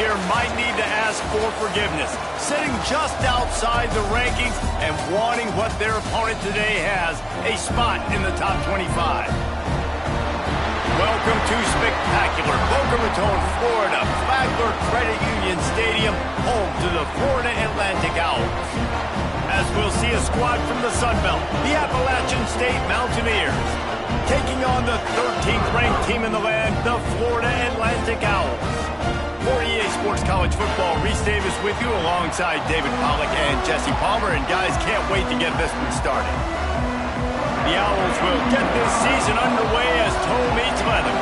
here might need to ask for forgiveness, sitting just outside the rankings and wanting what their opponent today has, a spot in the top 25. Welcome to spectacular Boca Raton, Florida, Flagler Credit Union Stadium, home to the Florida Atlantic Owls. As we'll see a squad from the Sun Belt, the Appalachian State Mountaineers, taking on the 13th ranked team in the land, the Florida Atlantic Owls. For EA Sports College Football, Reese Davis with you alongside David Pollack and Jesse Palmer, and guys, can't wait to get this one started. The Owls will get this season underway as toe meets leather.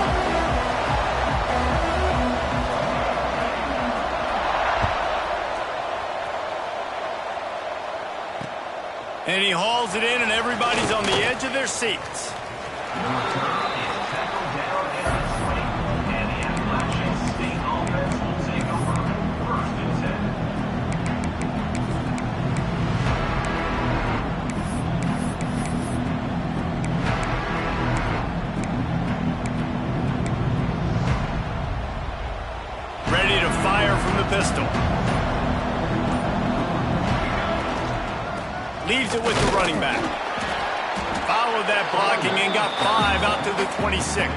And he hauls it in, and everybody's on the edge of their seats. Ready to fire from the pistol. Leaves it with the running back. Followed that blocking and got 5 out to the 26.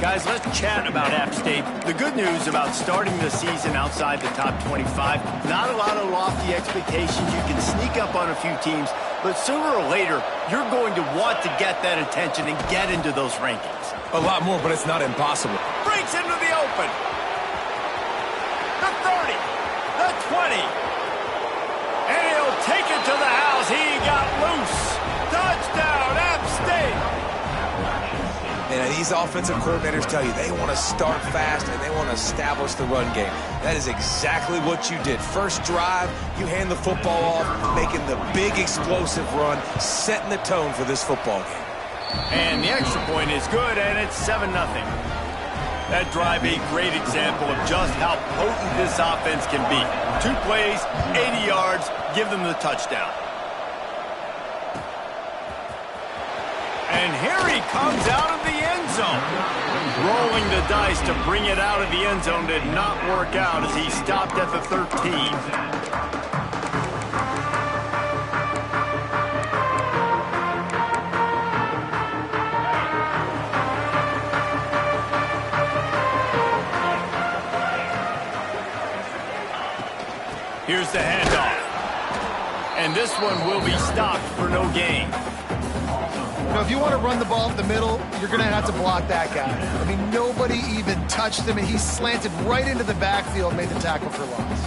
Guys, let's chat about App State. The good news about starting the season outside the top 25, not a lot of lofty expectations. You can sneak up on a few teams, but sooner or later, you're going to want to get that attention and get into those rankings. A lot more, but it's not impossible. Breaks into the open. The 30, the 20. And he'll take it to the house. He got loose. Touchdown, App State. And these offensive coordinators tell you they want to start fast and they want to establish the run game. That is exactly what you did. First drive, you hand the football off, making the big explosive run, setting the tone for this football game. And the extra point is good, and it's 7-0. That drive, a great example of just how potent this offense can be. 2 plays, 80 yards, give them the touchdown. And here he comes out of the end zone. Rolling the dice to bring it out of the end zone did not work out as he stopped at the 13. Here's the handoff. And this one will be stopped for no gain. You know, if you want to run the ball up the middle, you're going to have to block that guy. I mean, nobody even touched him, and he slanted right into the backfield and made the tackle for loss.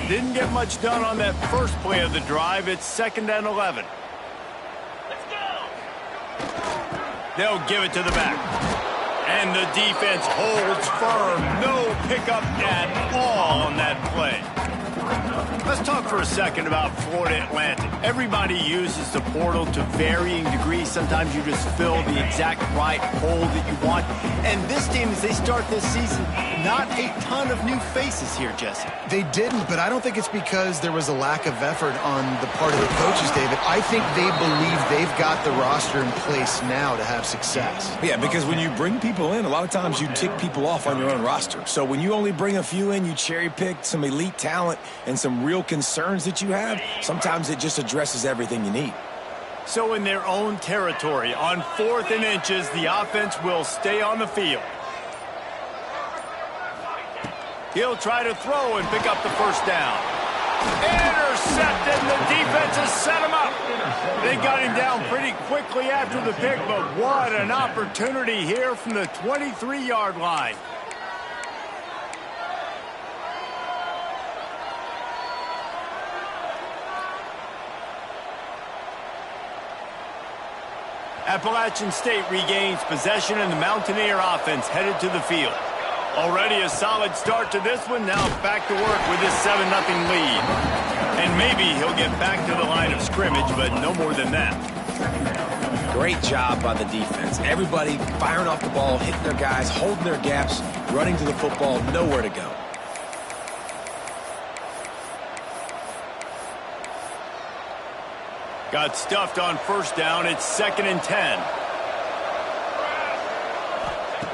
Didn't get much done on that first play of the drive. It's 2nd and 11. Let's go. They'll give it to the back. And the defense holds firm. No pickup at all on that play. Let's talk for a second about Florida Atlantic. Everybody uses the portal to varying degrees. Sometimes you just fill the exact right hole that you want. And this team, as they start this season, not a ton of new faces here, Jesse. They didn't, but I don't think it's because there was a lack of effort on the part of the coaches, David. I think they believe they've got the roster in place now to have success. Yeah, because when you bring people in, a lot of times you tick people off on your own roster. So when you only bring a few in, you cherry-pick some elite talent and some real concerns that you have, sometimes it just addresses everything you need. So in their own territory, on 4th and inches, the offense will stay on the field. He'll try to throw and pick up the first down. Intercepted, the defense has set him up. They got him down pretty quickly after the pick, but what an opportunity here from the 23-yard line. Appalachian State regains possession, and the Mountaineer offense headed to the field. Already a solid start to this one. Now back to work with this 7-0 lead. And maybe he'll get back to the line of scrimmage, but no more than that. Great job by the defense. Everybody firing off the ball, hitting their guys, holding their gaps, running to the football, nowhere to go. Got stuffed on first down. It's 2nd and 10.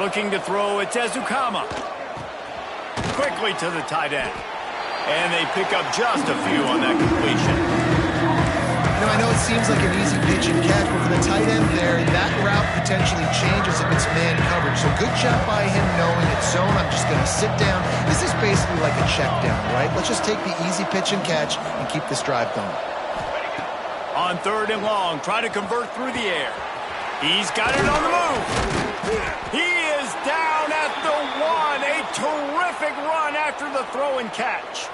Looking to throw, it's Ezukama. Quickly to the tight end. And they pick up just a few on that completion. You know, I know it seems like an easy pitch and catch, but for the tight end there, that route potentially changes if it's man coverage. So good job by him knowing it's zone. I'm just going to sit down. This is basically like a check down, right? Let's just take the easy pitch and catch and keep this drive going. On 3rd and long, try to convert through the air. He's got it on the move. He is down at the 1. A terrific run after the throw and catch.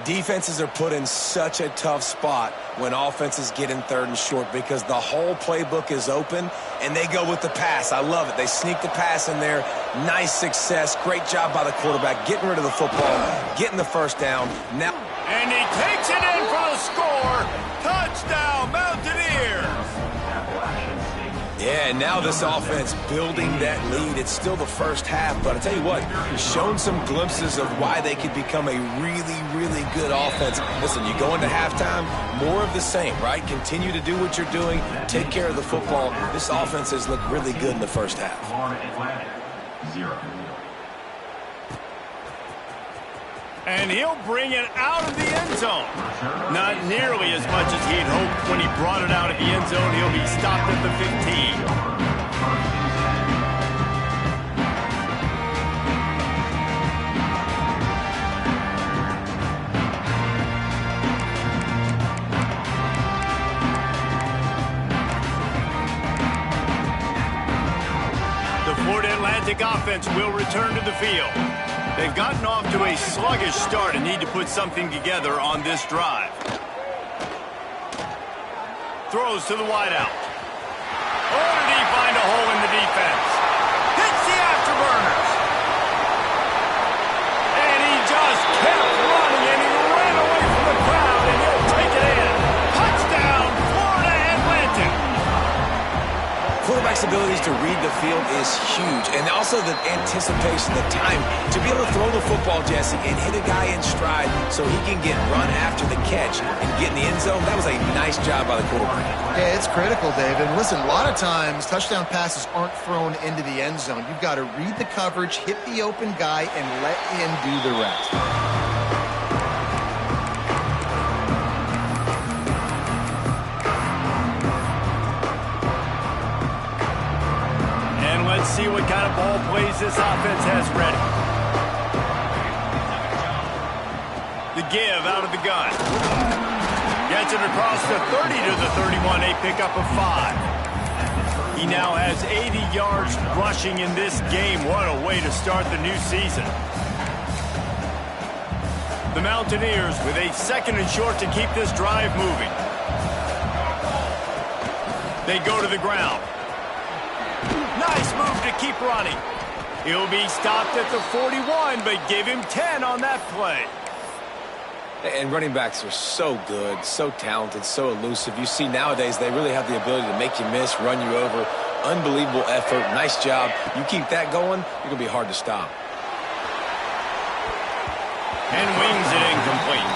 Defenses are put in such a tough spot when offenses get in 3rd and short because the whole playbook is open and they go with the pass. I love it. They sneak the pass in there. Nice success. Great job by the quarterback getting rid of the football, getting the first down. Now, and he takes it in for the score. Touchdown, Mountaineers. Yeah, and now this offense building that lead. It's still the first half, but I tell you what, shown some glimpses of why they could become a really, really good offense. Listen, you go into halftime, more of the same, right? Continue to do what you're doing, take care of the football. This offense has looked really good in the first half. And he'll bring it out of the end zone. Not nearly as much as he'd hoped when he brought it out of the end zone. He'll be stopped at the 15. The Florida Atlantic offense will return to the field. They've gotten off to a sluggish start and need to put something together on this drive. Throws to the wideout. Oh, did he find a hole in the defense? Hits the afterburners. And he just kept running, and he ran away from the crowd, and he'll take it in. Touchdown, Florida Atlantic. Quarterback's abilities to read the field is huge, and also the anticipation, the time to be able to throw the football, Jesse, and hit a guy in stride so he can get run after the catch and get in the end zone. That was a nice job by the quarterback. Yeah, it's critical, David. Listen, a lot of times touchdown passes aren't thrown into the end zone. You've got to read the coverage, hit the open guy, and let him do the rest. Let's see what kind of ball plays this offense has ready. The give out of the gun. Gets it across the 30 to the 31, a pickup of 5. He now has 80 yards rushing in this game. What a way to start the new season. The Mountaineers with a 2nd and short to keep this drive moving. They go to the ground. Nice move to keep running. He'll be stopped at the 41, but give him 10 on that play. And running backs are so good, so talented, so elusive. You see nowadays they really have the ability to make you miss, run you over. Unbelievable effort. Nice job. You keep that going, you're going to be hard to stop. And wings it incomplete.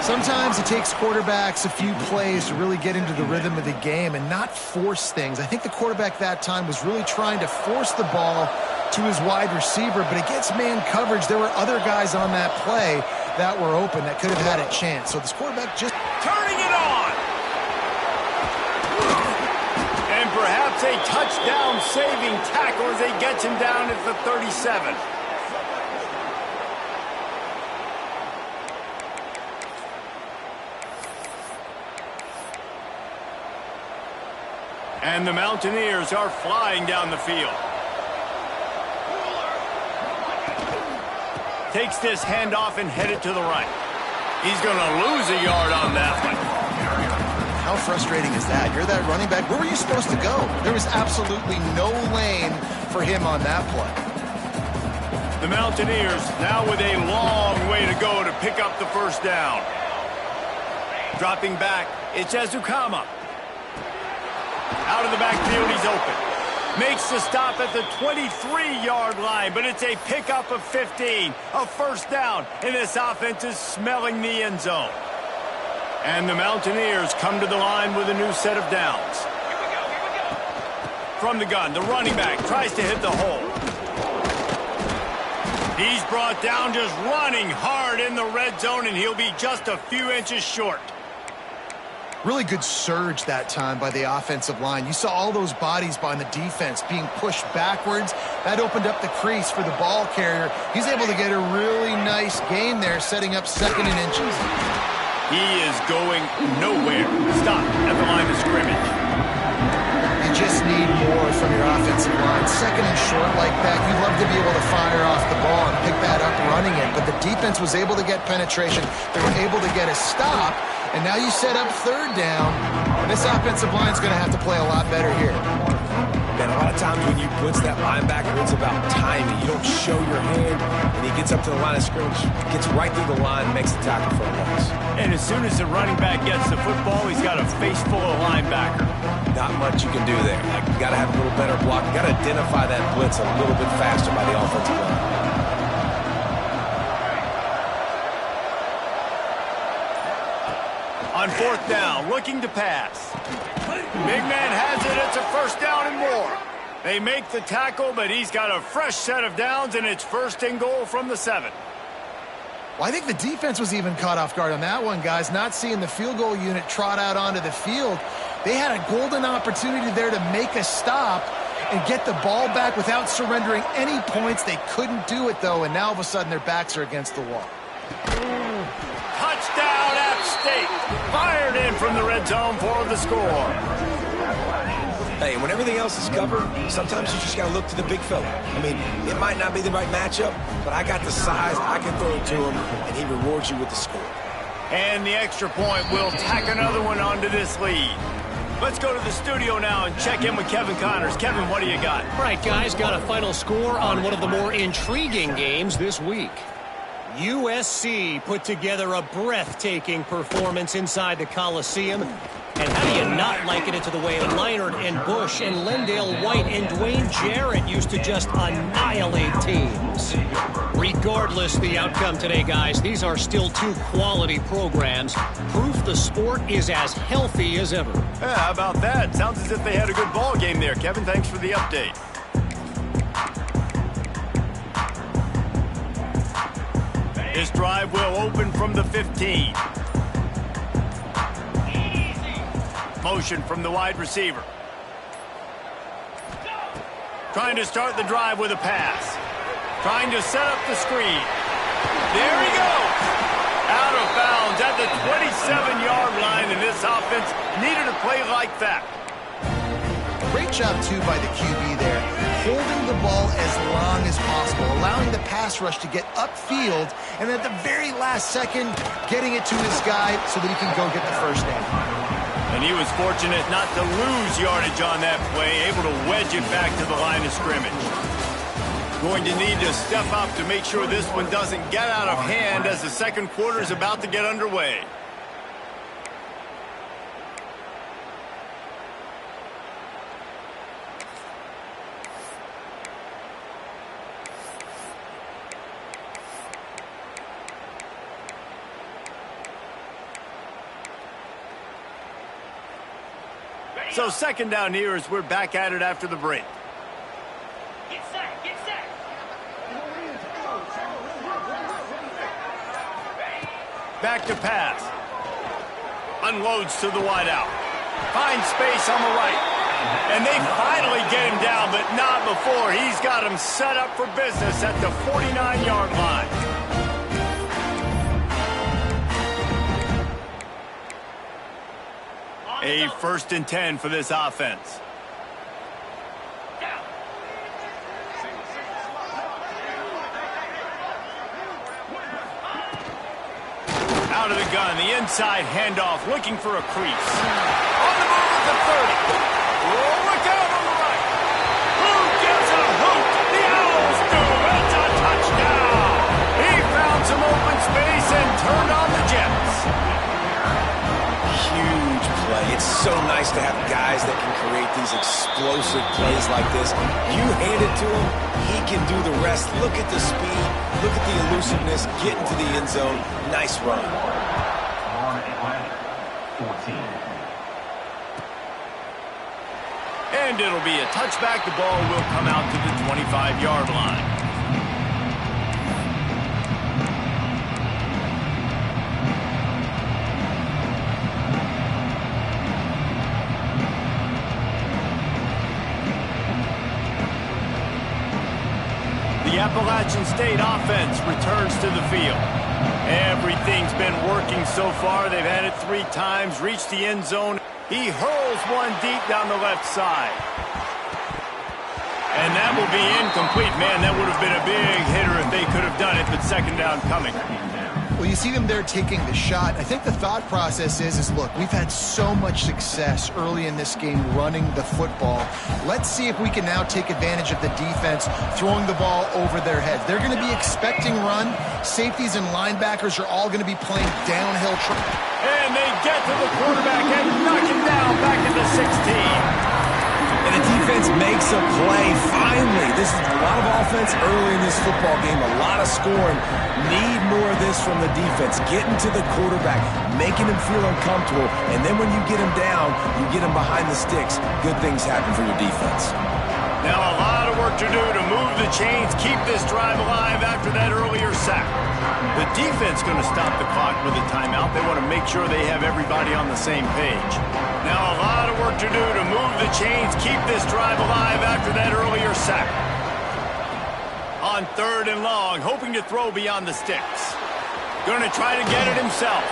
Sometimes it takes quarterbacks a few plays to really get into the rhythm of the game and not force things. I think the quarterback that time was really trying to force the ball to his wide receiver, but against man coverage, there were other guys on that play that were open that could have had a chance. So this quarterback just turning it on. And perhaps a touchdown-saving tackle as he gets him down at the 37. And the Mountaineers are flying down the field. Takes this handoff and headed to the right. He's going to lose a yard on that one. How frustrating is that? You're that running back. Where were you supposed to go? There was absolutely no lane for him on that play. The Mountaineers now with a long way to go to pick up the first down. Dropping back, it's Ezukama. Out of the backfield, he's open. Makes the stop at the 23-yard line, but it's a pickup of 15. A first down, and this offense is smelling the end zone. And the Mountaineers come to the line with a new set of downs. from the gun. The running back tries to hit the hole. He's brought down just running hard in the red zone, and he'll be just a few inches short. Really good surge that time by the offensive line. You saw all those bodies behind the defense being pushed backwards. That opened up the crease for the ball carrier. He's able to get a really nice gain there, setting up 2nd and inches. He is going nowhere. Stop at the line of scrimmage. You just need more from your offensive line. 2nd and short like that, you'd love to be able to fire off the ball and pick that up running it. But the defense was able to get penetration. They were able to get a stop. And now you set up 3rd down. And this offensive line is going to have to play a lot better here. Man, a lot of times when you blitz that linebacker, it's about timing. You don't show your hand, and he gets up to the line of scrimmage, gets right through the line, makes the tackle for a loss. And as soon as the running back gets the football, he's got a face full of linebacker. Not much you can do there. Like, you got to have a little better block. You got to identify that blitz a little bit faster by the offensive line. On 4th down, looking to pass. Big man has it. It's a 1st down and more. They make the tackle, but he's got a fresh set of downs, and it's 1st and goal from the 7. Well, I think the defense was even caught off guard on that one, guys. Not seeing the field goal unit trot out onto the field. They had a golden opportunity there to make a stop and get the ball back without surrendering any points. They couldn't do it, though, and now all of a sudden their backs are against the wall. Touchdown, App State. Fired in from the red zone for the score. Hey, when everything else is covered, sometimes you just got to look to the big fella. I mean, it might not be the right matchup, but I got the size, I can throw it to him, and he rewards you with the score. And the extra point will tack another one onto this lead. Let's go to the studio now and check in with Kevin Connors. Kevin, what do you got? All right, guys, got a final score on one of the more intriguing games this week. USC put together a breathtaking performance inside the Coliseum. And how do you not liken it to the way Leinart and Bush and Lendale White and Dwayne Jarrett used to just annihilate teams? Regardless the outcome today, guys, these are still 2 quality programs. Proof the sport is as healthy as ever. Yeah, how about that? Sounds as if they had a good ball game there. Kevin, thanks for the update. This drive will open from the 15. Motion from the wide receiver. Trying to start the drive with a pass. Trying to set up the screen. There he goes. Out of bounds at the 27-yard line, and this offense needed a play like that. Great job, too, by the QB there. Holding the ball as long as possible, allowing the pass rush to get upfield, and at the very last second, getting it to his guy so that he can go get the 1st down. And he was fortunate not to lose yardage on that play, able to wedge it back to the line of scrimmage. Going to need to step up to make sure this one doesn't get out of hand as the 2nd quarter is about to get underway. So 2nd down here as we're back at it after the break. Get set, get set. Back to pass. Unloads to the wideout. Finds space on the right. And they finally get him down, but not before. He's got him set up for business at the 49-yard line. A 1st and 10 for this offense. Out of the gun, the inside handoff, looking for a crease. On the move at the 30. Oh, look out on the right. Who gives a hoot? The Owls do. It's a touchdown. He found some open space and turned on the Jets. Huge play. It's so nice to have guys that can create these explosive plays like this. You hand it to him, he can do the rest. Look at the speed, look at the elusiveness, get into the end zone. Nice run. And And it'll be a touchback. The ball will come out to the 25-yard line. The Appalachian State offense returns to the field. Everything's been working so far. They've had it 3 times, reached the end zone. He hurls one deep down the left side. And that will be incomplete. Man, that would have been a big hitter if they could have done it, but second down coming. Well, you see them there taking the shot. I think the thought process is look, we've had so much success early in this game running the football. Let's see if we can now take advantage of the defense throwing the ball over their heads. They're going to be expecting run. Safeties and linebackers are all going to be playing downhill. And they get to the quarterback and knock him down back at the 16. And the defense makes a play, finally. This is a lot of offense early in this football game, a lot of scoring. Need more of this from the defense. Getting to the quarterback, making him feel uncomfortable, and then when you get him down, you get him behind the sticks. Good things happen for your defense. Now a lot of work to do to move the chains, keep this drive alive after that earlier sack. The defense going to stop the clock with a timeout. They want to make sure they have everybody on the same page. Now a lot of work to do to move the chains, keep this drive alive after that earlier sack. On 3rd and long, hoping to throw beyond the sticks. Going to try to get it himself.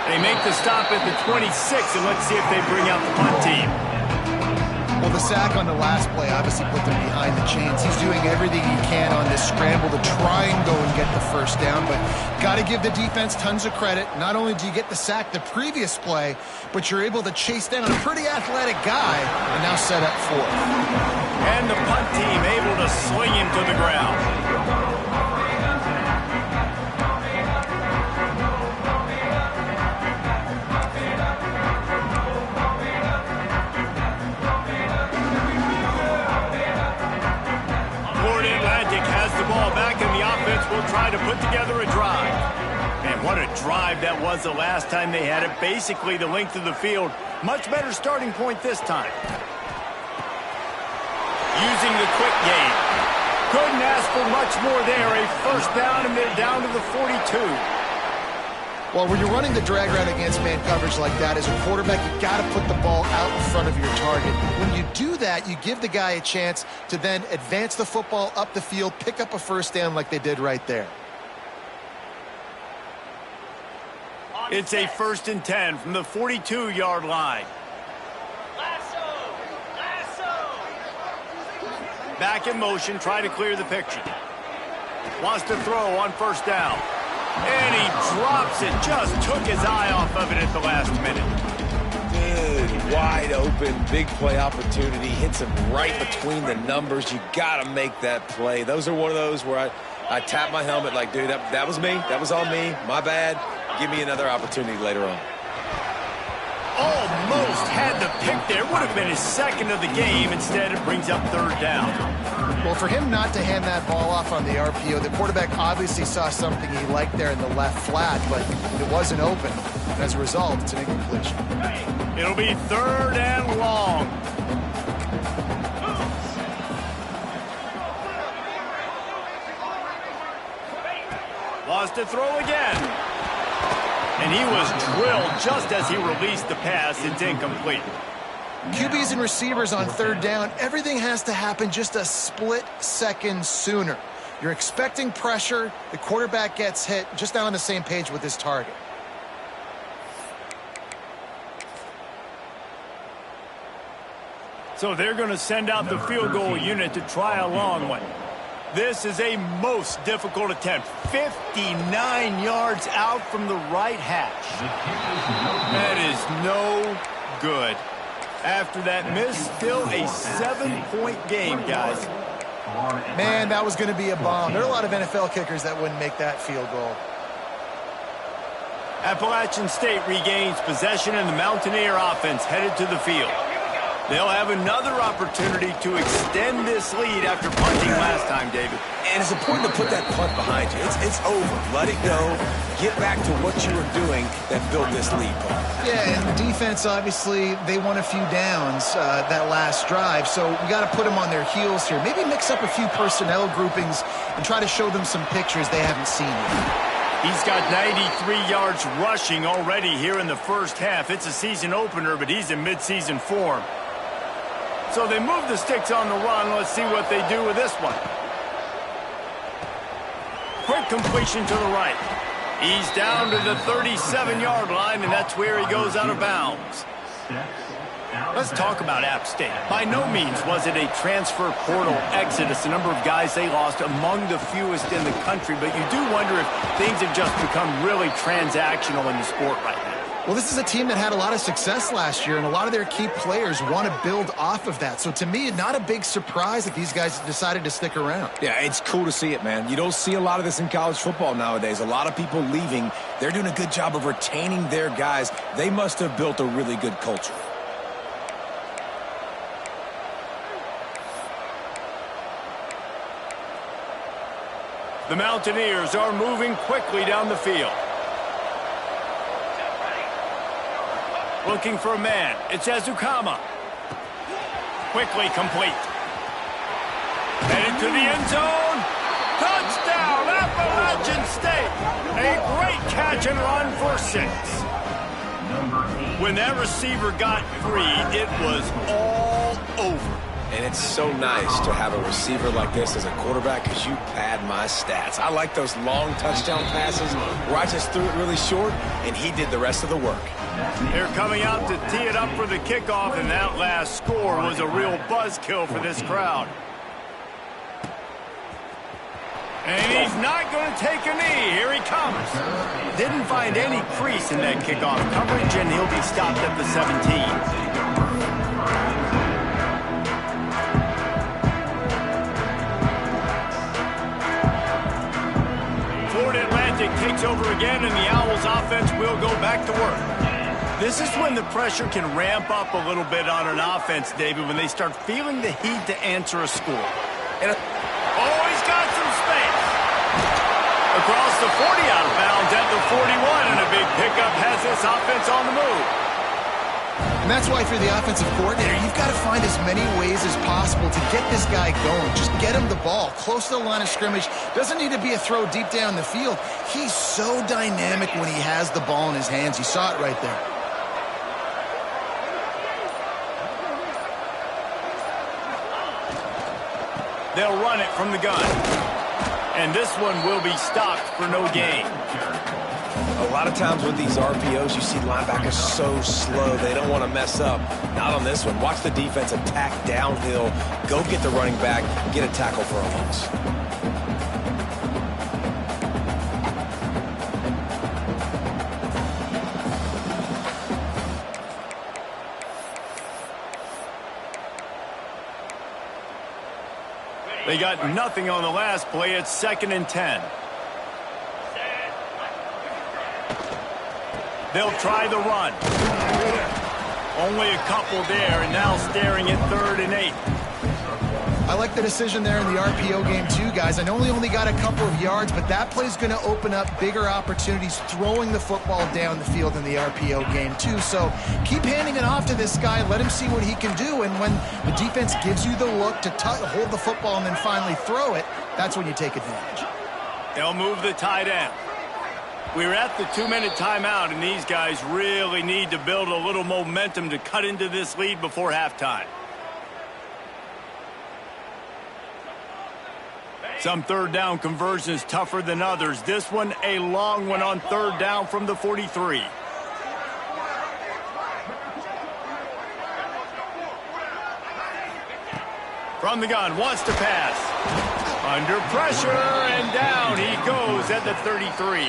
They make the stop at the 26, and let's see if they bring out the punt team. Well, the sack on the last play obviously put them behind the chains. He's doing everything he can on this scramble to try and go and get the first down, but got to give the defense tons of credit. Not only do you get the sack the previous play, but you're able to chase down a pretty athletic guy and now set up 4th. And the punt team able to sling him to the ground. Will try to put together a drive. And what a drive that was the last time they had it. Basically the length of the field. Much better starting point this time. Using the quick game. Couldn't ask for much more there. A first down, and they're down to the 42. Well, when you're running the drag route against man coverage like that, as a quarterback, you got to put the ball out in front of your target. When you do that, you give the guy a chance to then advance the football up the field, pick up a first down like they did right there. It's a 1st and 10 from the 42-yard line. Back in motion, try to clear the picture. Wants to throw on 1st down. And he drops it. Just took his eye off of it at the last minute. Good, wide open, big play opportunity. Hits him right between the numbers. You got to make that play. Those are one of those where I tap my helmet like, dude, that was me. That was on me. My bad. Give me another opportunity later on. Almost had the pick there. Would have been his 2nd of the game. Instead, it brings up 3rd down. Well, for him not to hand that ball off on the RPO, the quarterback obviously saw something he liked there in the left flat, but it wasn't open. And as a result, it's an incompletion. It'll be 3rd and long. Lost to throw again. And he was drilled just as he released the pass. It's incomplete. QBs and receivers on 3rd down, everything has to happen just a split second sooner. You're expecting pressure, the quarterback gets hit, just not on the same page with his target. So they're going to send out the field goal unit to try a long one. This is a most difficult attempt. 59 yards out from the right hash. That is no good. After that miss, still a 7-point game, guys. Man, that was going to be a bomb. There are a lot of NFL kickers that wouldn't make that field goal. Appalachian State regains possession, and the Mountaineer offense headed to the field. They'll have another opportunity to extend this lead after punting last time, David. And it's important to put that punt behind you. It's over. Let it go. Get back to what you were doing that built this lead, Paul. Yeah, and the defense, obviously, they won a few downs that last drive, so we got to put them on their heels here. Maybe mix up a few personnel groupings and try to show them some pictures they haven't seen yet. He's got 93 yards rushing already here in the first half. It's a season opener, but he's in midseason form. So they move the sticks on the run. Let's see what they do with this one. Quick completion to the right. He's down to the 37-yard line, and that's where he goes out of bounds. Let's talk about App State. By no means was it a transfer portal exodus. The number of guys they lost among the fewest in the country, but you do wonder if things have just become really transactional in the sport right now. Well, this is a team that had a lot of success last year, and a lot of their key players want to build off of that. So to me, not a big surprise that these guys decided to stick around. Yeah, it's cool to see it, man. You don't see a lot of this in college football nowadays. A lot of people leaving. They're doing a good job of retaining their guys. They must have built a really good culture. The Mountaineers are moving quickly down the field. Looking for a man. It's Ezukama. Quickly complete. Headed to the end zone. Touchdown, Appalachian State. A great catch and run for 6. When that receiver got free, it was all over. And it's so nice to have a receiver like this as a quarterback because you pad my stats. I like those long touchdown passes where I just threw it really short and he did the rest of the work. They're coming out to tee it up for the kickoff, and that last score was a real buzzkill for this crowd. And he's not going to take a knee. Here he comes. Didn't find any crease in that kickoff coverage, and he'll be stopped at the 17. Florida Atlantic takes over again, and the Owls offense will go back to work. This is when the pressure can ramp up a little bit on an offense, David, when they start feeling the heat to answer a score. And he's got some space. Across the 40 out of bounds at the 41, and a big pickup has this offense on the move. And that's why, for the offensive coordinator, you've got to find as many ways as possible to get this guy going. Just get him the ball close to the line of scrimmage. Doesn't need to be a throw deep down the field. He's so dynamic when he has the ball in his hands. You saw it right there. They'll run it from the gun. And this one will be stopped for no gain. A lot of times with these RPOs, you see linebackers so slow, they don't want to mess up. Not on this one. Watch the defense attack downhill, go get the running back, get a tackle for a loss. They got nothing on the last play. It's 2nd and 10. They'll try the run. Only a couple there, and now staring at 3rd and 8. I like the decision there in the RPO game too, guys. I know he only got a couple of yards, but that play's going to open up bigger opportunities throwing the football down the field in the RPO game too. So keep handing it off to this guy. Let him see what he can do. And when the defense gives you the look to hold the football and then finally throw it, that's when you take advantage. They'll move the tight end. We're at the 2-minute timeout, and these guys really need to build a little momentum to cut into this lead before halftime. Some 3rd down conversions tougher than others. This one, a long one on 3rd down from the 43. From the gun, wants to pass. Under pressure, and down he goes at the 33.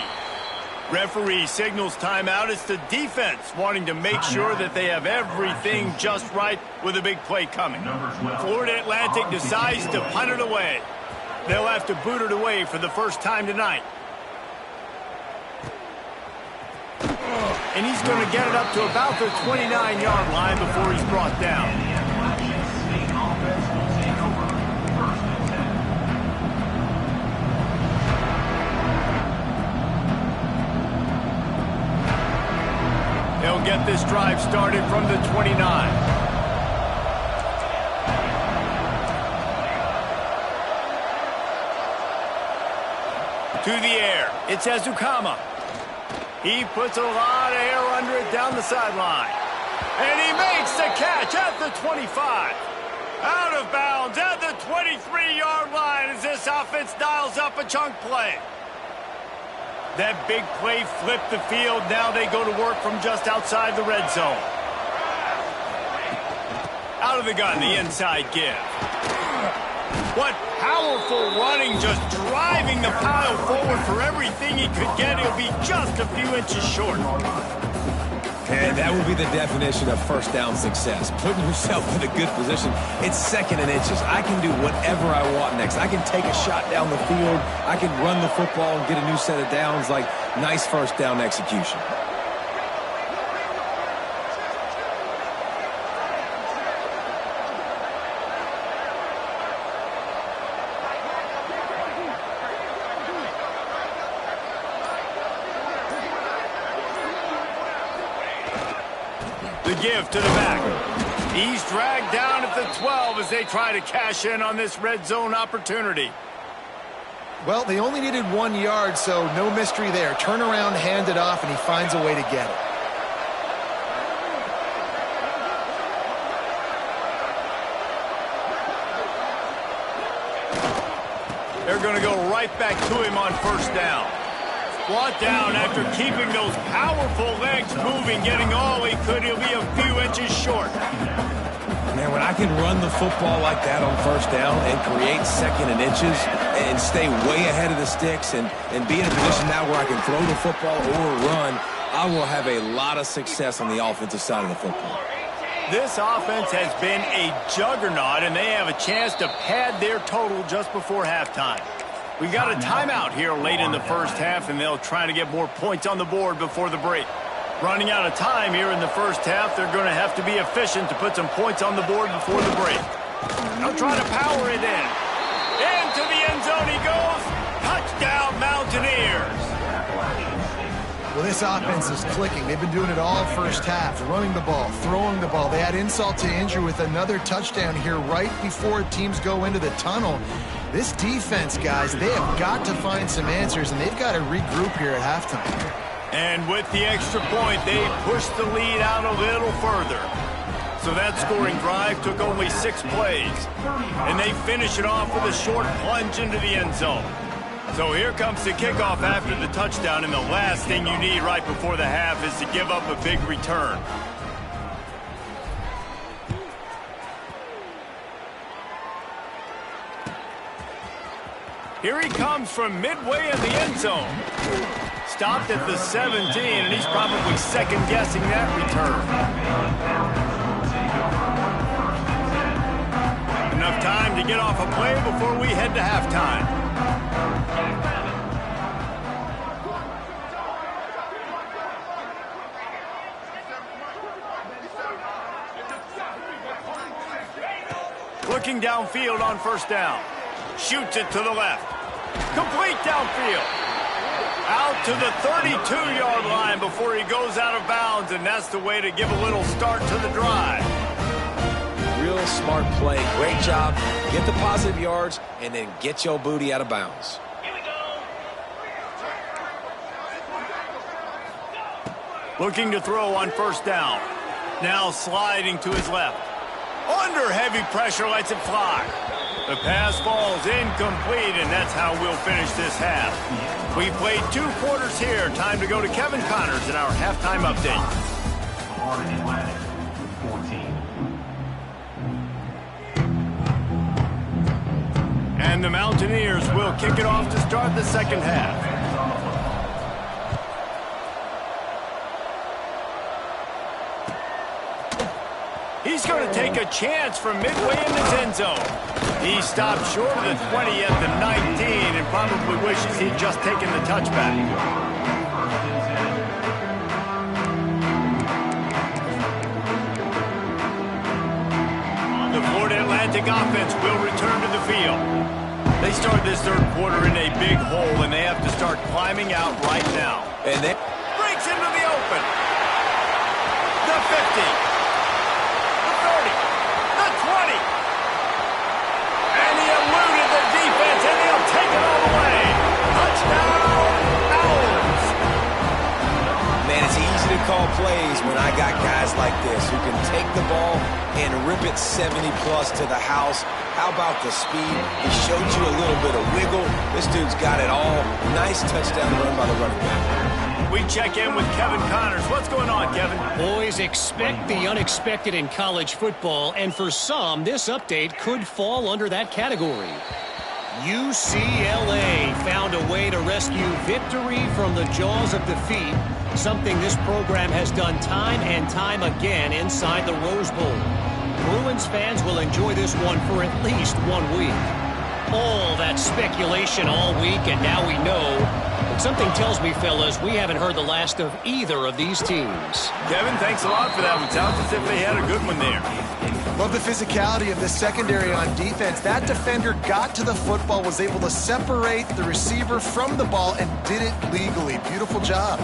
Referee signals timeout. It's the defense wanting to make sure that they have everything just right with a big play coming. Florida Atlantic decides to punt it away. They'll have to boot it away for the first time tonight. And he's going to get it up to about the 29-yard line before he's brought down. will get this drive started from the 29. To the air, it's Ezukama. He puts a lot of air under it down the sideline. And he makes the catch at the 25. Out of bounds at the 23-yard line as this offense dials up a chunk play. That big play flipped the field. Now they go to work from just outside the red zone. Out of the gun, the inside give. What powerful running, just driving the pile forward for everything he could get. He'll be just a few inches short. And that will be the definition of first down success. Putting yourself in a good position. It's second and inches. I can do whatever I want next. I can take a shot down the field. I can run the football and get a new set of downs. Like, nice first down execution. The give to the back. He's dragged down at the 12 as they try to cash in on this red zone opportunity. Well, they only needed 1 yard, so no mystery there. Turn around, hand it off, and he finds a way to get it. They're going to go right back to him on first down. Brought down after keeping those powerful legs moving, getting all he could. He'll be a few inches short. Man, when I can run the football like that on first down and create second and inches and stay way ahead of the sticks and be in a position now where I can throw the football or run, I will have a lot of success on the offensive side of the football. This offense has been a juggernaut, and they have a chance to pad their total just before halftime. We got a timeout here late in the first half, and they'll try to get more points on the board before the break. Running out of time here in the first half, they're going to have to be efficient to put some points on the board before the break. They'll try to power it in. Into the end zone he goes. Touchdown, Mountaineers. Well, this offense is clicking. They've been doing it all first half, running the ball, throwing the ball. They had insult to injury with another touchdown here right before teams go into the tunnel. This defense, guys, they have got to find some answers, and they've got to regroup here at halftime. And with the extra point, they pushed the lead out a little further. So that scoring drive took only 6 plays. And they finish it off with a short plunge into the end zone. So here comes the kickoff after the touchdown, and the last thing you need right before the half is to give up a big return. Here he comes from midway in the end zone. Stopped at the 17, and he's probably second-guessing that return. Enough time to get off a play before we head to halftime. Looking downfield on first down. Shoots it to the left. Complete downfield. Out to the 32-yard line before he goes out of bounds, and that's the way to give a little start to the drive. Real smart play. Great job. Get the positive yards, and then get your booty out of bounds. Here we go. Looking to throw on first down. Now sliding to his left. Under heavy pressure, lets it fly. The pass falls incomplete, and that's how we'll finish this half. We played 2 quarters here. Time to go to Kevin Connors in our halftime update. And the Mountaineers will kick it off to start the second half. He's going to take a chance from midway in his end zone. He stopped short of the 20 at the 19 and probably wishes he'd just taken the touchback. The Florida Atlantic offense will return to the field. They start this third quarter in a big hole, and they have to start climbing out right now. And they breaks into the open. plays when I got guys like this who can take the ball and rip it 70-plus to the house. How about the speed? He showed you a little bit of wiggle. This dude's got it all. Nice touchdown run by the running back. We check in with Kevin Connors. What's going on, Kevin? Boys, expect the unexpected in college football, and for some, this update could fall under that category. UCLA found a way to rescue victory from the jaws of defeat, something this program has done time and time again inside the Rose Bowl. Bruins fans will enjoy this one for at least 1 week. All that speculation all week, and now we know. But something tells me, fellas, we haven't heard the last of either of these teams. Kevin, thanks a lot for that one. Sounds as if they had a good one there. Love the physicality of the secondary on defense. That defender got to the football, was able to separate the receiver from the ball, and did it legally. Beautiful job.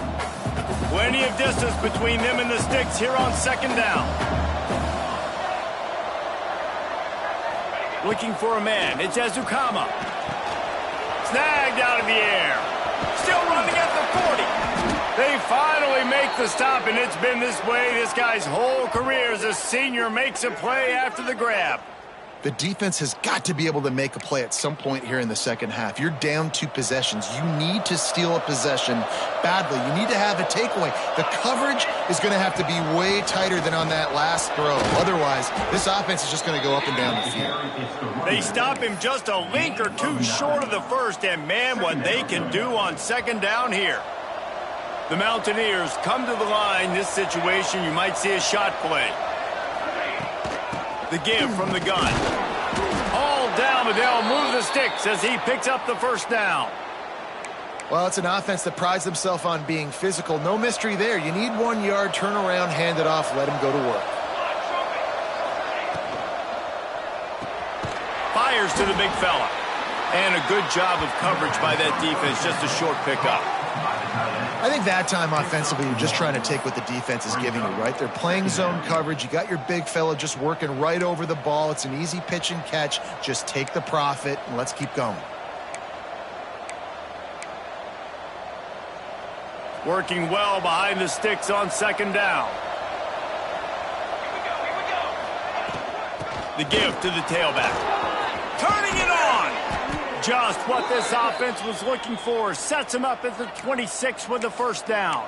Plenty of distance between them and the sticks here on second down. Looking for a man. It's Ezukama. Snagged out of the air. Still running at the 40. They finally make the stop, and it's been this way this guy's whole career as a senior makes a play after the grab. The defense has got to be able to make a play at some point here in the second half. You're down 2 possessions. You need to steal a possession badly. You need to have a takeaway. The coverage is going to have to be way tighter than on that last throw. Otherwise, this offense is just going to go up and down the field. They stop him just a link or two short of the first, and man, what they can do on second down here. The Mountaineers come to the line. This situation, you might see a shot play. The give from the gun. All down, but they'll move the sticks as he picks up the first down. Well, it's an offense that prides themselves on being physical. No mystery there. You need 1 yard, turn around, hand it off, let him go to work. Fires to the big fella. And a good job of coverage by that defense. Just a short pickup. I think that time offensively, you're just trying to take what the defense is giving you, right? They're playing zone coverage. You got your big fella just working right over the ball. It's an easy pitch and catch. Just take the profit, and let's keep going. Working well behind the sticks on second down. The give to the tailback. Turning it on. Just what this offense was looking for. Sets him up at the 26 with the first down.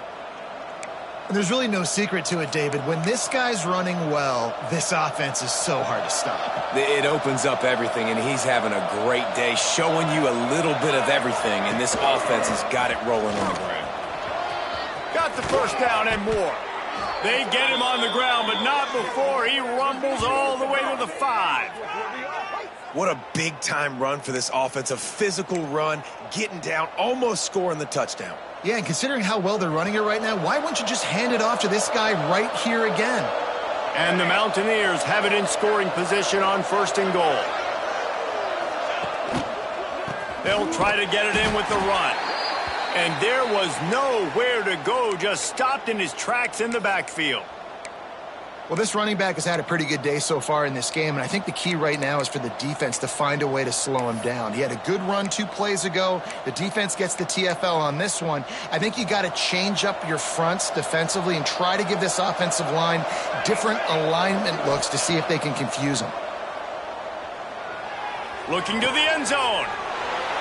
And there's really no secret to it, David. When this guy's running well, this offense is so hard to stop. It opens up everything, and he's having a great day, showing you a little bit of everything, and this offense has got it rolling on the ground. Got the first down and more. They get him on the ground, but not before he rumbles all the way to the 5. What a big-time run for this offense, a physical run, getting down, almost scoring the touchdown. Yeah, and considering how well they're running it right now, why wouldn't you just hand it off to this guy right here again? And the Mountaineers have it in scoring position on first and goal. They'll try to get it in with the run. And there was nowhere to go, just stopped in his tracks in the backfield. Well, this running back has had a pretty good day so far in this game, and I think the key right now is for the defense to find a way to slow him down. He had a good run 2 plays ago. The defense gets the TFL on this one. I think you got to change up your fronts defensively and try to give this offensive line different alignment looks to see if they can confuse him. Looking to the end zone.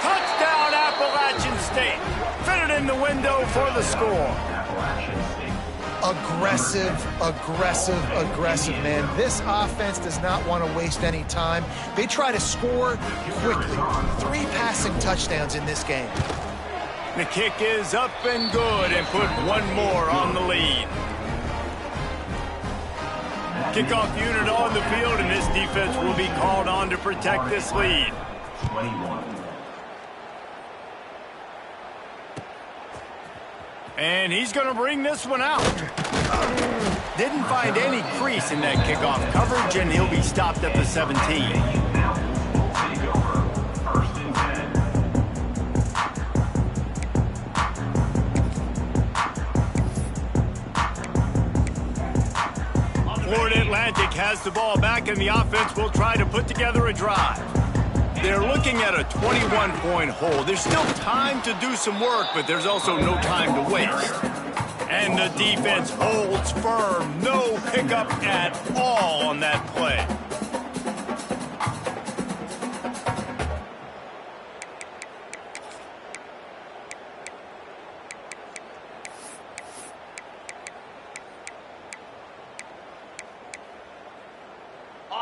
Touchdown, Appalachian State. Fitted in the window for the score. Aggressive, man. This offense does not want to waste any time. They try to score quickly. 3 passing touchdowns in this game. The kick is up and good, and put 1 more on the lead. Kickoff unit on the field, and this defense will be called on to protect this lead. 21. And he's going to bring this one out. Didn't find any crease in that kickoff coverage, and he'll be stopped at the 17. Florida Atlantic has the ball back, and the offense will try to put together a drive. They're looking at a 21-point hole. There's still time to do some work, but there's also no time to waste. And the defense holds firm. No pickup at all on that play.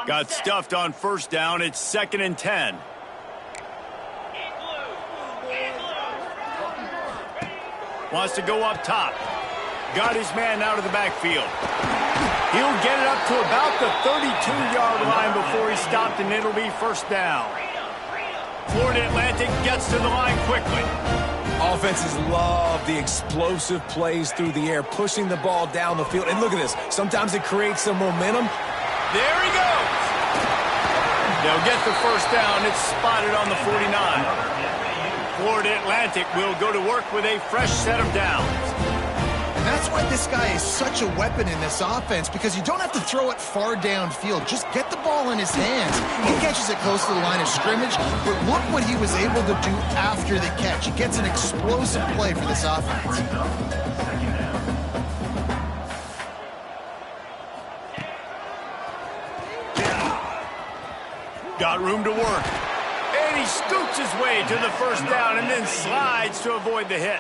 Got stuffed on first down. It's 2nd and 10. Wants to go up top. Got his man out of the backfield. He'll get it up to about the 32-yard line before he's stopped, and it'll be first down. Florida Atlantic gets to the line quickly. Offenses love the explosive plays through the air, pushing the ball down the field. And look at this. Sometimes it creates some momentum. There he goes. They'll get the first down. It's spotted on the 49. Florida Atlantic will go to work with a fresh set of downs. And that's why this guy is such a weapon in this offense, because you don't have to throw it far downfield. Just get the ball in his hands. He catches it close to the line of scrimmage, but look what he was able to do after the catch. He gets an explosive play for this offense. Got room to work. And he scoots his way to the first down and then slides to avoid the hit.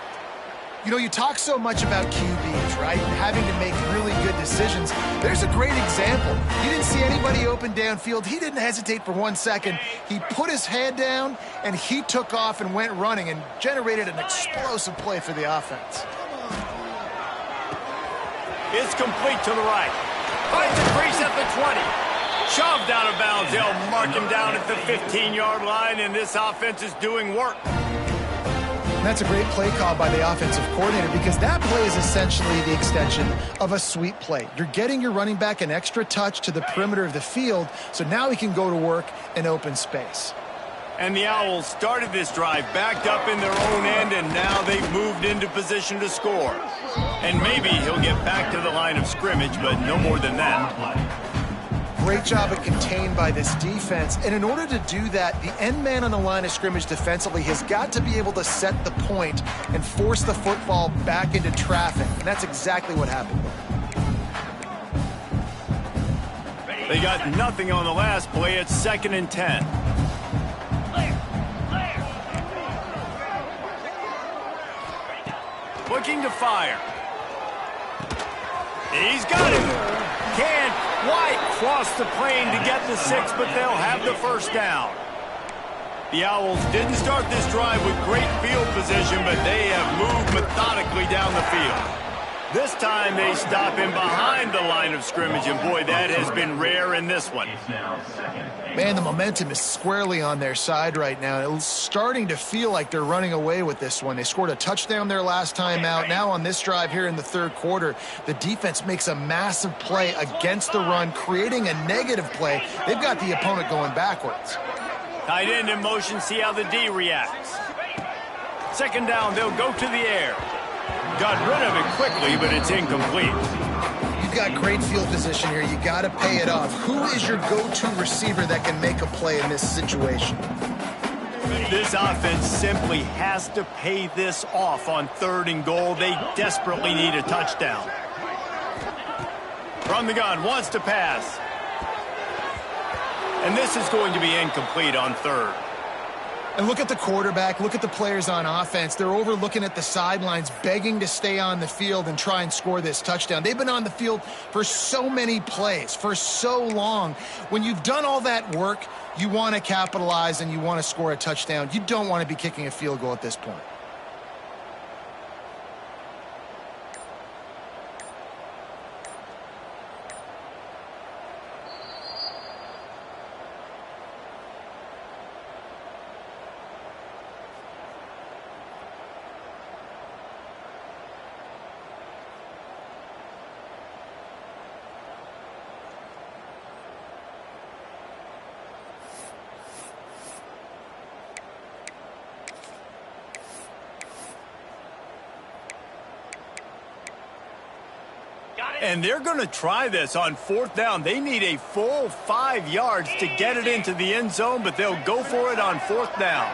You know, you talk so much about QBs, right? Having to make really good decisions. There's a great example. He didn't see anybody open downfield. He didn't hesitate for 1 second. He put his head down, and he took off and went running and generated an explosive play for the offense. It's complete to the right. Finds a crease at the 20. Shoved out of bounds. They'll mark him down at the 15-yard line, and this offense is doing work. And that's a great play call by the offensive coordinator, because that play is essentially the extension of a sweep play. You're getting your running back an extra touch to the perimeter of the field, so now he can go to work in open space. And the Owls started this drive backed up in their own end, and now they've moved into position to score. And maybe he'll get back to the line of scrimmage, but no more than that. Great job of contained by this defense. And in order to do that, the end man on the line of scrimmage defensively has got to be able to set the point and force the football back into traffic. And that's exactly what happened. They got nothing on the last play. It's 2nd and 10. Looking to fire. He's got it. Can't quite cross the plane to get the 6, but they'll have the first down. The Owls didn't start this drive with great field position, but they have moved methodically down the field. This time they stop him behind the line of scrimmage, and boy, that has been rare in this one. Man, the momentum is squarely on their side right now. It's starting to feel like they're running away with this one. They scored a touchdown their last time out. Now on this drive here in the third quarter, the defense makes a massive play against the run, creating a negative play. They've got the opponent going backwards. Tight end in motion, see how the D reacts. 2nd down, they'll go to the air. Got rid of it quickly, but it's incomplete. You've got great field position here. You got to pay it off. Who is your go-to receiver that can make a play in this situation? This offense simply has to pay this off on 3rd and goal. They desperately need a touchdown. From the gun, wants to pass. And this is going to be incomplete on 3rd. And look at the quarterback, look at the players on offense. They're over looking at the sidelines, begging to stay on the field and try and score this touchdown. They've been on the field for so many plays, for so long. When you've done all that work, you want to capitalize and you want to score a touchdown. You don't want to be kicking a field goal at this point. And they're going to try this on 4th down. They need a full 5 yards to get it into the end zone, but they'll go for it on 4th down.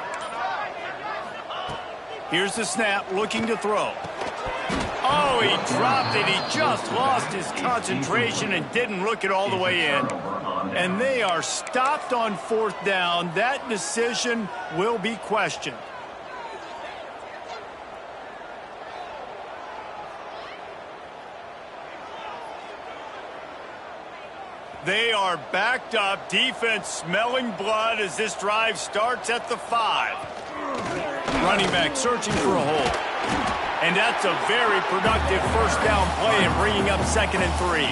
Here's the snap, looking to throw. Oh, he dropped it. He just lost his concentration and didn't look it all the way in. And they are stopped on 4th down. That decision will be questioned. They are backed up. Defense smelling blood as this drive starts at the 5. Running back searching for a hole. And that's a very productive first down play and bringing up 2nd and 3.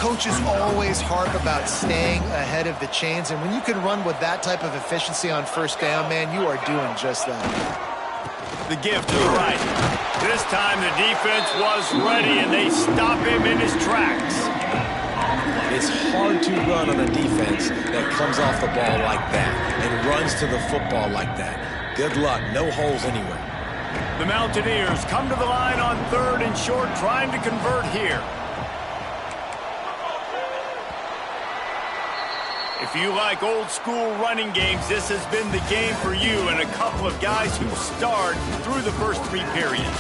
Coaches always harp about staying ahead of the chains, and when you can run with that type of efficiency on 1st down, man, you are doing just that. The give to the right. This time the defense was ready, and they stop him in his tracks. It's hard to run on a defense that comes off the ball like that and runs to the football like that. Good luck. No holes anywhere. The Mountaineers come to the line on 3rd and short, trying to convert here. If you like old-school running games, this has been the game for you and a couple of guys who starred through the first 3 periods.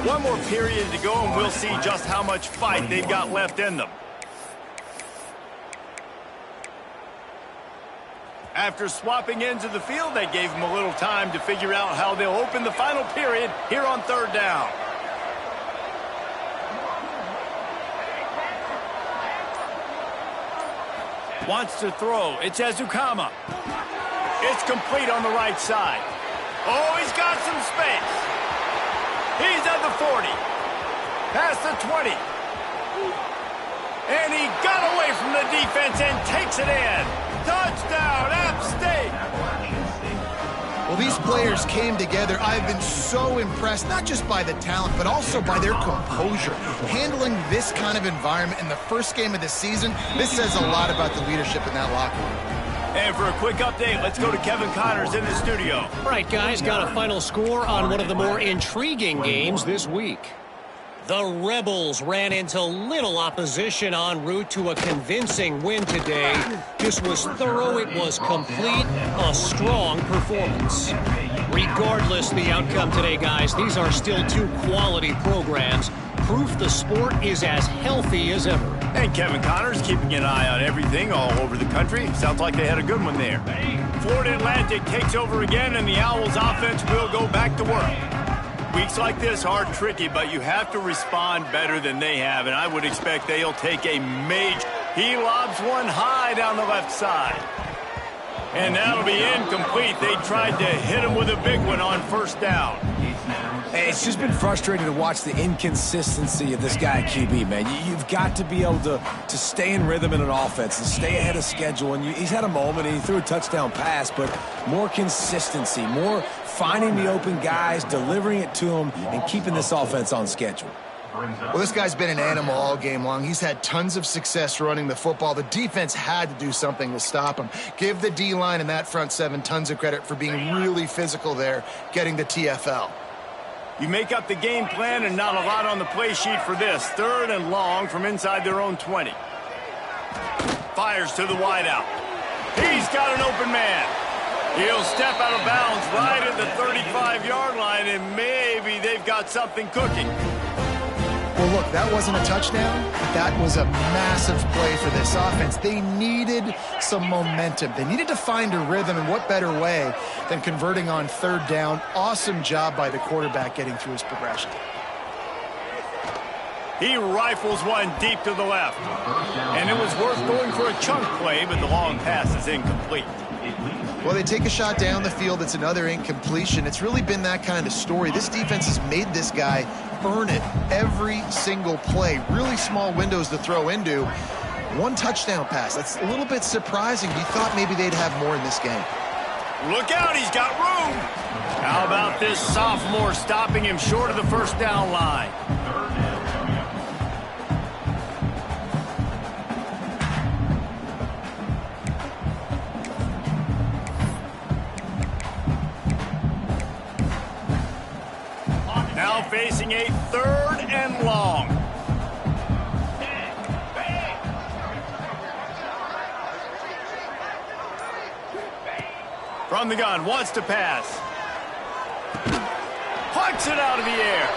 One more period to go, and we'll see just how much fight they've got left in them. After swapping ends of the field, they gave them a little time to figure out how they'll open the final period here on 3rd down. Wants to throw. It's Ezukama. It's complete on the right side. Oh, he's got some space. He's at the 40. Past the 20. And he got away from the defense and takes it in. Touchdown, App State! Well, these players came together. I've been so impressed, not just by the talent, but also by their composure. Handling this kind of environment in the first game of the season, this says a lot about the leadership in that locker room. And for a quick update, let's go to Kevin Connors in the studio. All right, guys, got a final score on one of the more intriguing games this week. The Rebels ran into little opposition en route to a convincing win today. This was thorough, it was complete, a strong performance. Regardless the outcome today, guys, these are still 2 quality programs. Proof the sport is as healthy as ever. And Kevin Connors keeping an eye on everything all over the country. Sounds like they had a good one there. Florida Atlantic takes over again, and the Owls offense will go back to work. Weeks like this are tricky, but you have to respond better than they have, and I would expect they'll take a major. He lobs one high down the left side. And that'll be incomplete. They tried to hit him with a big one on 1st down. Hey, it's just been frustrating to watch the inconsistency of this guy at QB, man. You've got to be able to stay in rhythm in an offense and stay ahead of schedule. And he's had a moment, and he threw a touchdown pass, but more consistency, more finding the open guys, delivering it to them, and keeping this offense on schedule. Well, this guy's been an animal all game long. He's had tons of success running the football. The defense had to do something to stop him. Give the D-line and that front 7 tons of credit for being really physical there, getting the TFL. You make up the game plan and not a lot on the play sheet for this. 3rd and long from inside their own 20. Fires to the wideout. He's got an open man. He'll step out of bounds right at the 35-yard line, and maybe they've got something cooking. Well, look, that wasn't a touchdown, but that was a massive play for this offense. They needed some momentum. They needed to find a rhythm, and what better way than converting on 3rd down. Awesome job by the quarterback getting through his progression. He rifles one deep to the left. And it was worth going for a chunk play, but the long pass is incomplete. Well, they take a shot down the field. It's another incompletion. It's really been that kind of story. This defense has made this guy earn it every single play. Really small windows to throw into. 1 touchdown pass. That's a little bit surprising. You thought maybe they'd have more in this game. Look out, he's got room. How about this sophomore stopping him short of the 1st down line? Now facing a 3rd and long. From the gun, wants to pass. Pucks it out of the air.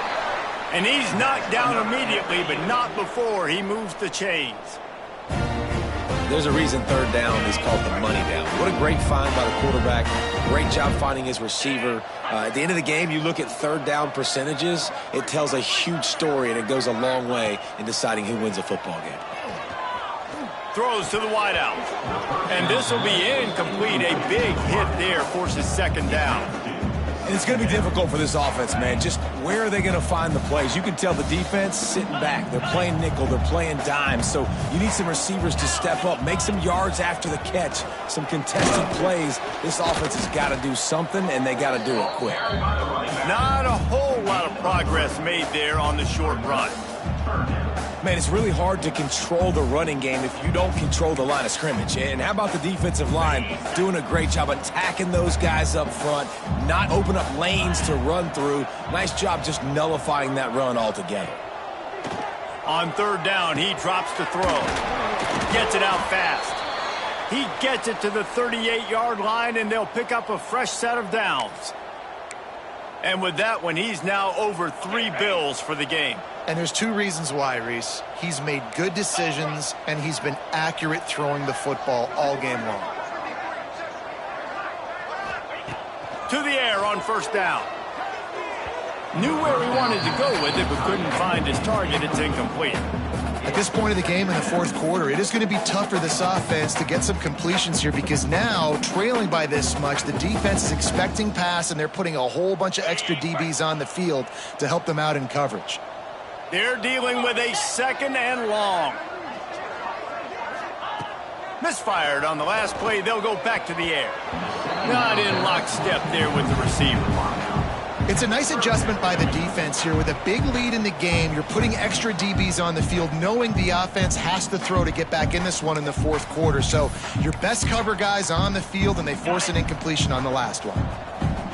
And he's knocked down immediately, but not before he moves the chains. There's a reason third down is called the money down. What a great find by the quarterback. Great job finding his receiver. At the end of the game, you look at third down percentages. It tells a huge story, and it goes a long way in deciding who wins a football game. Throws to the wideout. And this will be incomplete. A big hit there forces second down. And it's going to be difficult for this offense, man. Just where are they going to find the plays? You can tell the defense sitting back. They're playing nickel. They're playing dime. So you need some receivers to step up, make some yards after the catch, some contested plays. This offense has got to do something, and they got to do it quick. Not a whole lot of progress made there on the short run. Man, it's really hard to control the running game if you don't control the line of scrimmage. And how about the defensive line doing a great job attacking those guys up front, not open up lanes to run through. Nice job just nullifying that run altogether. On third down, he drops to throw. Gets it out fast. He gets it to the 38-yard line, and they'll pick up a fresh set of downs. And with that one, he's now over 3 bills for the game. And there's 2 reasons why, Reese. He's made good decisions, and he's been accurate throwing the football all game long. To the air on first down. Knew where he wanted to go with it, but couldn't find his target. It's incomplete. At this point of the game in the fourth quarter, it is going to be tough for this offense to get some completions here because now, trailing by this much, the defense is expecting pass, and they're putting a whole bunch of extra DBs on the field to help them out in coverage. They're dealing with a second and long. Misfired on the last play. They'll go back to the air. Not in lockstep there with the receiver. It's a nice adjustment by the defense here. With a big lead in the game, you're putting extra DBs on the field, knowing the offense has to throw to get back in this one in the fourth quarter. So your best cover guys on the field, and they force an incompletion on the last one.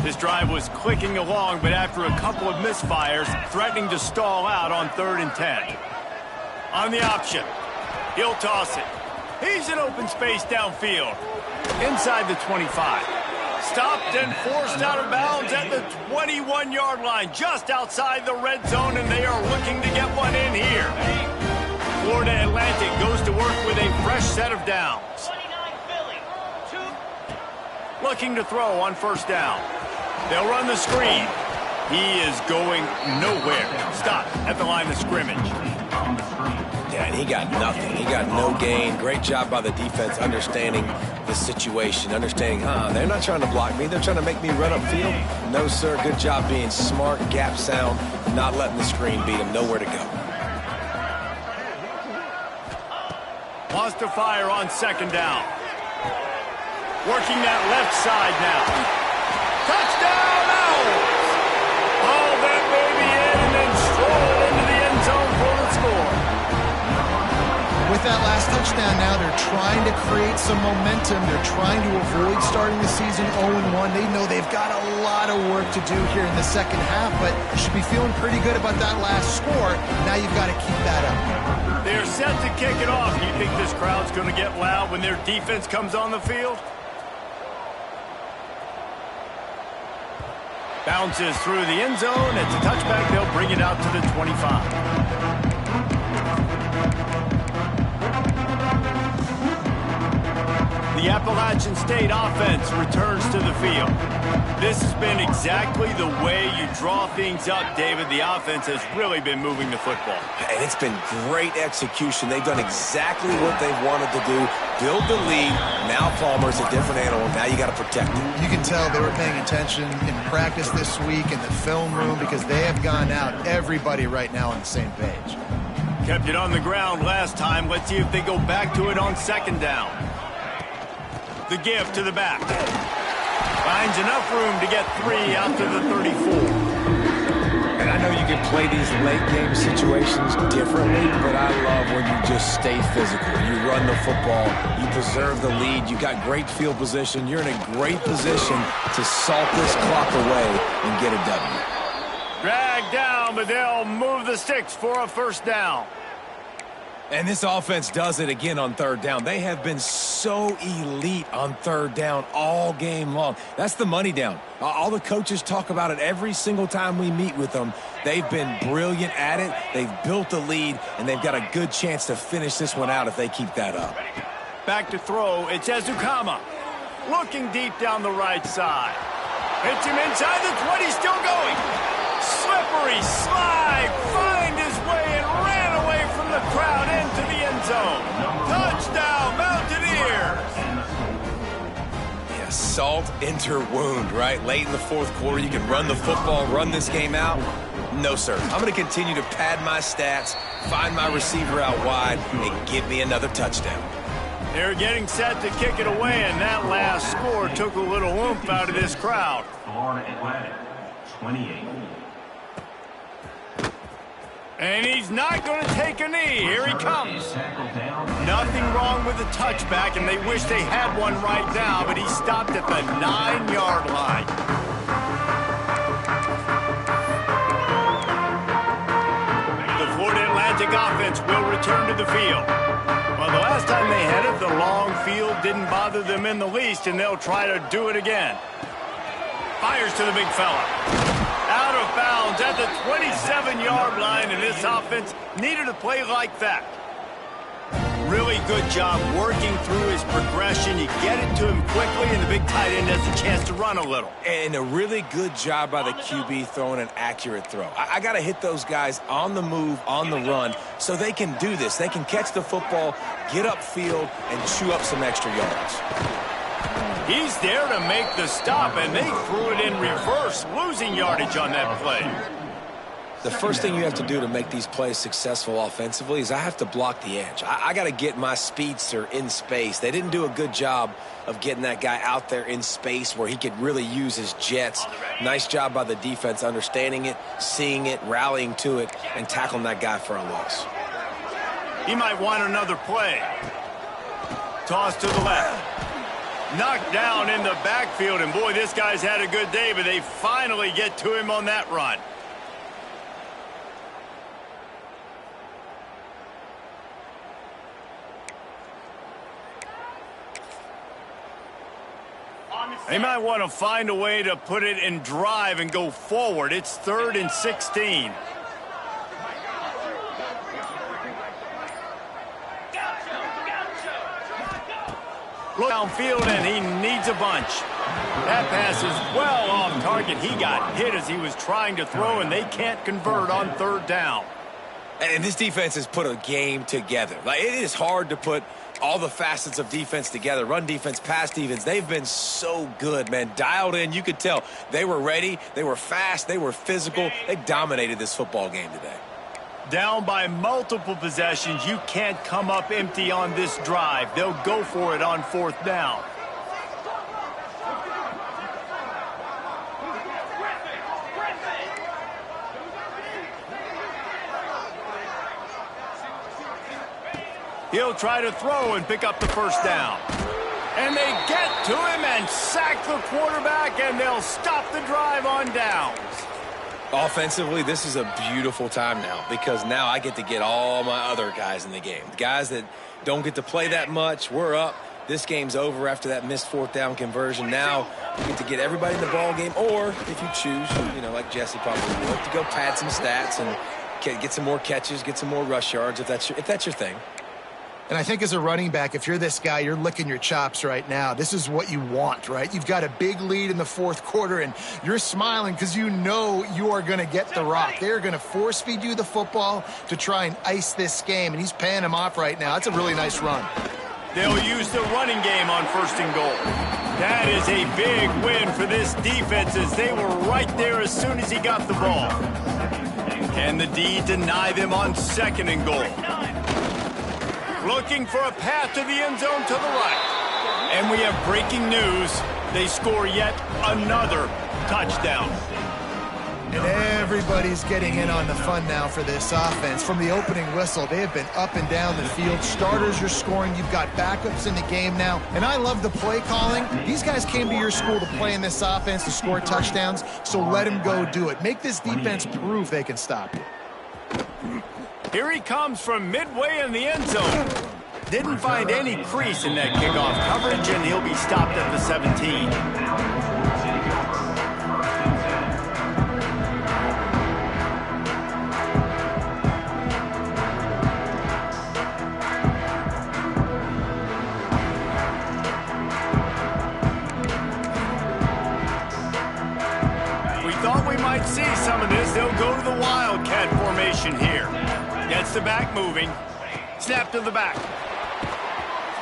This drive was clicking along, but after a couple of misfires, threatening to stall out on 3rd and 10. On the option, he'll toss it. He's in open space downfield, inside the 25. Stopped and forced out of bounds at the 21-yard line, just outside the red zone, and they are looking to get one in here. Florida Atlantic goes to work with a fresh set of downs. Looking to throw on first down. They'll run the screen. He is going nowhere. Stop at the line of scrimmage. Yeah, and he got nothing. He got no gain. Great job by the defense understanding the situation, understanding, they're not trying to block me. They're trying to make me run upfield. No, sir. Good job being smart, gap sound, not letting the screen beat him. Nowhere to go. Wants to fire on second down. Working that left side now. Touchdown, Owls! Haul that baby in and then stroll into the end zone for the score. With that last touchdown now, they're trying to create some momentum. They're trying to avoid starting the season 0-1. They know they've got a lot of work to do here in the second half, but you should be feeling pretty good about that last score. Now you've got to keep that up. They're set to kick it off. Do you think this crowd's going to get loud when their defense comes on the field? Bounces through the end zone. It's a touchback. They'll bring it out to the 25. The Appalachian State offense returns to the field. This has been exactly the way you draw things up, David. The offense has really been moving the football. And it's been great execution. They've done exactly what they've wanted to do. Build the lead. Now Palmer's a different animal. Now you got to protect him. You can tell they were paying attention in practice this week in the film room because they have gone out, everybody right now on the same page. Kept it on the ground last time. Let's see if they go back to it on second down. The give to the back. Finds enough room to get 3 out to the 34. And I know you can play these late game situations differently, but I love when you just stay physical. You run the football, you preserve the lead, you got great field position, you're in a great position to salt this clock away and get a W. Dragged down, but they'll move the sticks for a first down. And this offense does it again on third down. They have been so elite on third down all game long. That's the money down. All the coaches talk about it every single time we meet with them. They've been brilliant at it. They've built a lead, and they've got a good chance to finish this one out if they keep that up. Back to throw, it's Ezukama. Looking deep down the right side. Hits him inside the 20, still going. Slippery slide, find his way and ran away from the crowd into the end zone. Touchdown, Mountaineers! Yeah, salt enter wound, right? Late in the fourth quarter, you can run the football, run this game out. No, sir. I'm going to continue to pad my stats, find my receiver out wide, and give me another touchdown. They're getting set to kick it away, and that last score took a little oomph out of this crowd. Florida Atlantic, 28. And he's not going to take a knee. Here he comes. Nothing wrong with the touchback, and they wish they had one right now, but he stopped at the 9-yard line. The Florida Atlantic offense will return to the field. Well, the last time they had it, the long field didn't bother them in the least, and they'll try to do it again. Fires to the big fella. Out of bounds at the 27-yard line, and this offense needed a play like that. Really good job working through his progression. You get it to him quickly, and the big tight end has a chance to run a little. And a really good job by the QB throwing an accurate throw. I got to hit those guys on the move, on the run, so they can do this. They can catch the football, get upfield, and chew up some extra yards. He's there to make the stop, and they threw it in reverse, losing yardage on that play. The first thing you have to do to make these plays successful offensively is I have to block the edge. I got to get my speedster in space. They didn't do a good job of getting that guy out there in space where he could really use his jets. Nice job by the defense understanding it, seeing it, rallying to it, and tackling that guy for a loss. He might want another play. Toss to the left. Knocked down in the backfield, and boy, this guy's had a good day, but they finally get to him on that run. They might want to find a way to put it in drive and go forward. It's 3rd and 16. Look downfield, and he needs a bunch. That pass is well off target. He got hit as he was trying to throw, and they can't convert on 3rd down. And this defense has put a game together. Like, it is hard to put all the facets of defense together. Run defense, pass defense. They've been so good, man. Dialed in. You could tell they were ready. They were fast. They were physical. They dominated this football game today. Down by multiple possessions, you can't come up empty on this drive. They'll go for it on 4th down. He'll try to throw and pick up the 1st down. And they get to him and sack the quarterback, and they'll stop the drive on downs. Offensively, this is a beautiful time now because now I get to get all my other guys in the game. The guys that don't get to play that much, we're up. This game's over after that missed 4th down conversion. Now you get to get everybody in the ball game, or if you choose, you know, like Jesse probably would, to go pad some stats and get some more catches, get some more rush yards if that's your thing. And I think as a running back, if you're this guy, you're licking your chops right now. This is what you want, right? You've got a big lead in the 4th quarter, and you're smiling because you know you are going to get the rock. They're going to force feed you the football to try and ice this game, and he's paying him off right now. That's a really nice run. They'll use the running game on 1st and goal. That is a big win for this defense as they were right there as soon as he got the ball. Can the D deny them on 2nd and goal? Looking for a path to the end zone to the right. And we have breaking news. They score yet another touchdown. And everybody's getting in on the fun now for this offense. From the opening whistle, they have been up and down the field. Starters are scoring. You've got backups in the game now. And I love the play calling. These guys came to your school to play in this offense to score touchdowns, so let them go do it. Make this defense prove they can stop you. Here he comes from midway in the end zone. Didn't find any crease in that kickoff coverage, and he'll be stopped at the 17. We thought we might see some of this. They'll go to the Wildcat formation here. Gets the back moving. Snap to the back.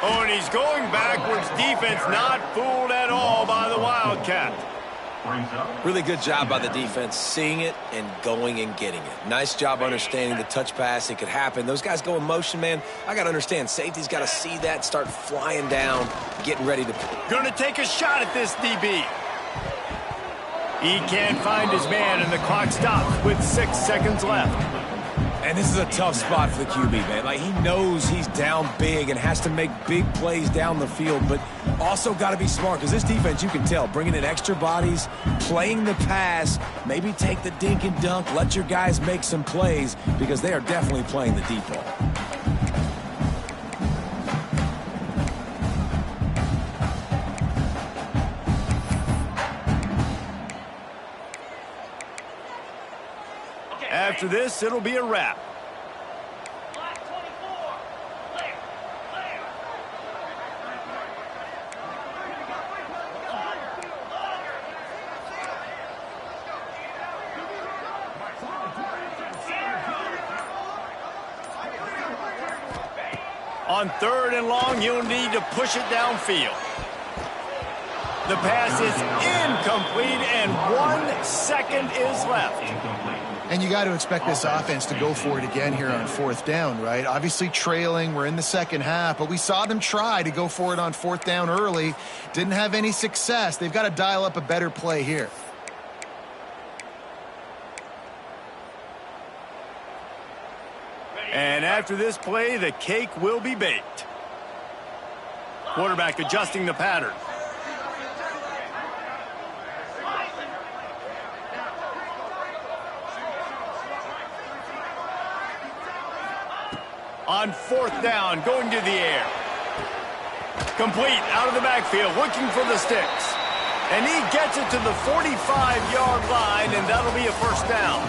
Oh, and he's going backwards. Defense not fooled at all by the Wildcat. Really good job by the defense, seeing it and going and getting it. Nice job understanding the touch pass. It could happen. Those guys go in motion, man. I got to understand, safety's got to see that, start flying down, getting ready to... Going to take a shot at this DB. He can't find his man, and the clock stops with 6 seconds left. And this is a tough spot for the QB, man. Like, he knows he's down big and has to make big plays down the field, but also got to be smart, because this defense, you can tell, bringing in extra bodies, playing the pass, maybe take the dink and dunk, let your guys make some plays, because they are definitely playing the deep ball. After this, it'll be a wrap. Black 24. Clear. Clear. On 3rd and long, you'll need to push it downfield. The pass is incomplete, and 1 second is left. And you got to expect this offense to go for it again here on 4th down, right? Obviously trailing, we're in the second half, but we saw them try to go for it on 4th down early. Didn't have any success. They've got to dial up a better play here. And after this play, the cake will be baked. Quarterback adjusting the pattern. On 4th down, going to the air. Complete, out of the backfield, looking for the sticks. And he gets it to the 45-yard line, and that'll be a 1st down.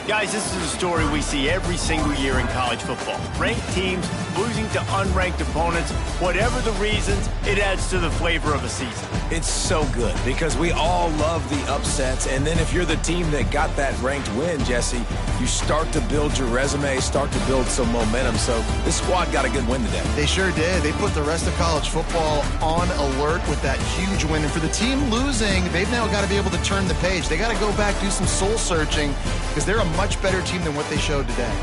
Guys, this is a story we see every single year in college football. Ranked teams losing to unranked opponents. Whatever the reasons, it adds to the flavor of a season. It's so good because we all love the upsets, and then if you're the team that got that ranked win, Jesse, you start to build your resume, start to build some momentum. So this squad got a good win today. They sure did. They put the rest of college football on alert with that huge win. And for the team losing, they've now got to be able to turn the page. They got to go back, do some soul searching, because they're a much better team than what they showed today.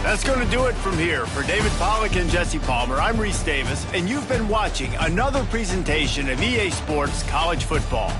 That's going to do it from here. For David Pollack and Jesse Palmer, I'm Reese Davis, and you've been watching another presentation of EA Sports College Football.